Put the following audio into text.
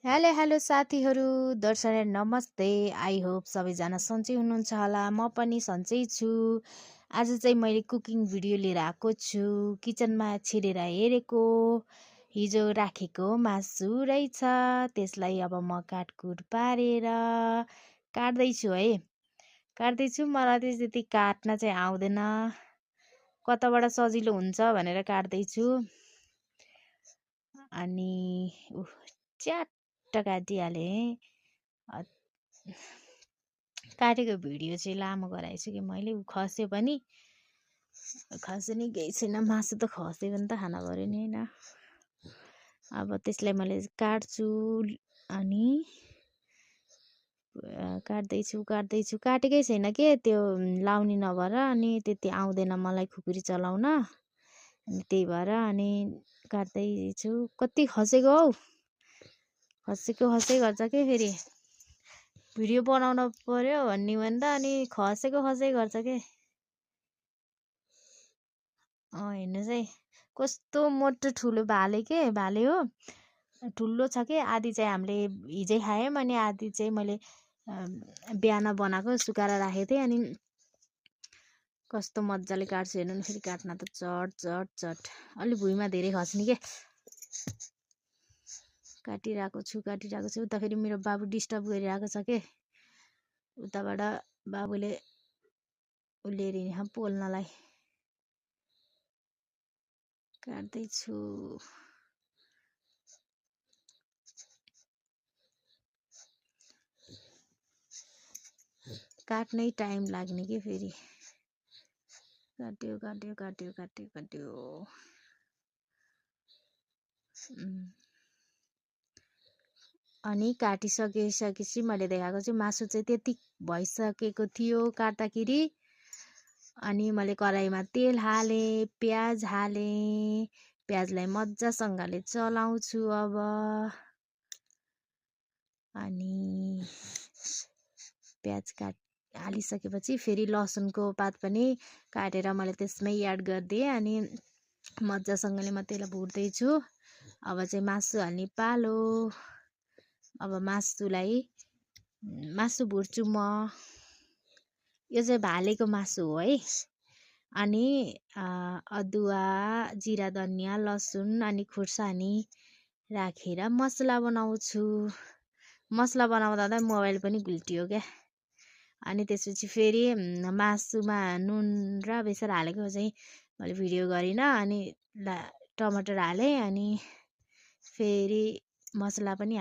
Hello hello साथीहरू, दर्शक नमस्ते। आई होप सबैजना सन्चै हुनुहुन्छ होला। म पनि सन्चै छु। आज चाहिँ मैले कुकिङ भिडियो लिएर आएको छु। किचनमा छिरेर हेरेको हिजो राखेको मासु रहेछ। त्यसलाई अब म काटकुट पारेर काट्दैछु है। मलाई त्यति काट्न चाहिँ आउँदैन, कताबाट सजिलो हुन्छ भनेर काट्दैछु। अनि च्याट्ट काटिहालेँ। काटेको भिडियो चाहिँ लामो गराएछु कि मैले। खस्यो पनि नि केही छैन। मासु त खस्यो भने त खाना पऱ्यो नि होइन। अब त्यसलाई मैले काट्छु अनि काट्दैछु काटेकै छैन के त्यो लाउने नभएर। अनि त्यति आउँदैन मलाई खुकुरी चलाउन, अनि त्यही भएर अनि काट्दैछु। कति खसेको हौ, खसै गर्छ के फेरि। भिडियो बनाउन पर्यो भन्ने भन्दा अनि खसेको गर्छ के। हेर्नुहोस् है, कस्तो मोटो ठुलो भाले हो। ठुलो छ के। आधी चाहिँ हामीले हिजै खायौँ अनि आधी चाहिँ मैले बिहान बनाएको सुकाएर राखेको थिएँ। अनि कस्तो मजाले काट्छु हेर्नु न। फेरि काट्न त चट अलि भुइँमा धेरै खस्ने के। काटिरहेको छु। उता फेरि मेरो बाबु डिस्टर्ब गरिरहेको छ के। उताबाट बाबुले लिएर हिँड्छ पोल्नलाई। काट्दैछु। काट्नै टाइम लाग्ने के फेरि। काट्यो। अनि काटिसकेपछि मैले देखाएको चाहिँ मासु चाहिँ त्यति भइसकेको थियो काट्दाखेरि। अनि मैले कराईमा तेल हालेँ, प्याज हालेँ। प्याजलाई मजासँगले चलाउँछु अब। अनि प्याज हालिसकेपछि फेरि लसुनको पात पनि काटेर मैले त्यसमै एड गरिदिएँ। अनि मजासँगले म त्यसलाई भुट्दैछु। अब चाहिँ मासु हाल्ने पालो। अब मासु भुट्छु म। यो चाहिँ भालेको मासु हो है। अनि अदुवा, जिरा, धनियाँ, लसुन अनि खुर्सानी राखेर मसला बनाउँछु। मसला बनाउँदा त मोबाइल पनि घुल्टियो क्या। अनि त्यसपछि फेरि मासुमा नुन र बेसार हालेको चाहिँ मैले भिडियो गरिनँ। अनि टमाटर हालेँ। अनि फेरि मसला पनि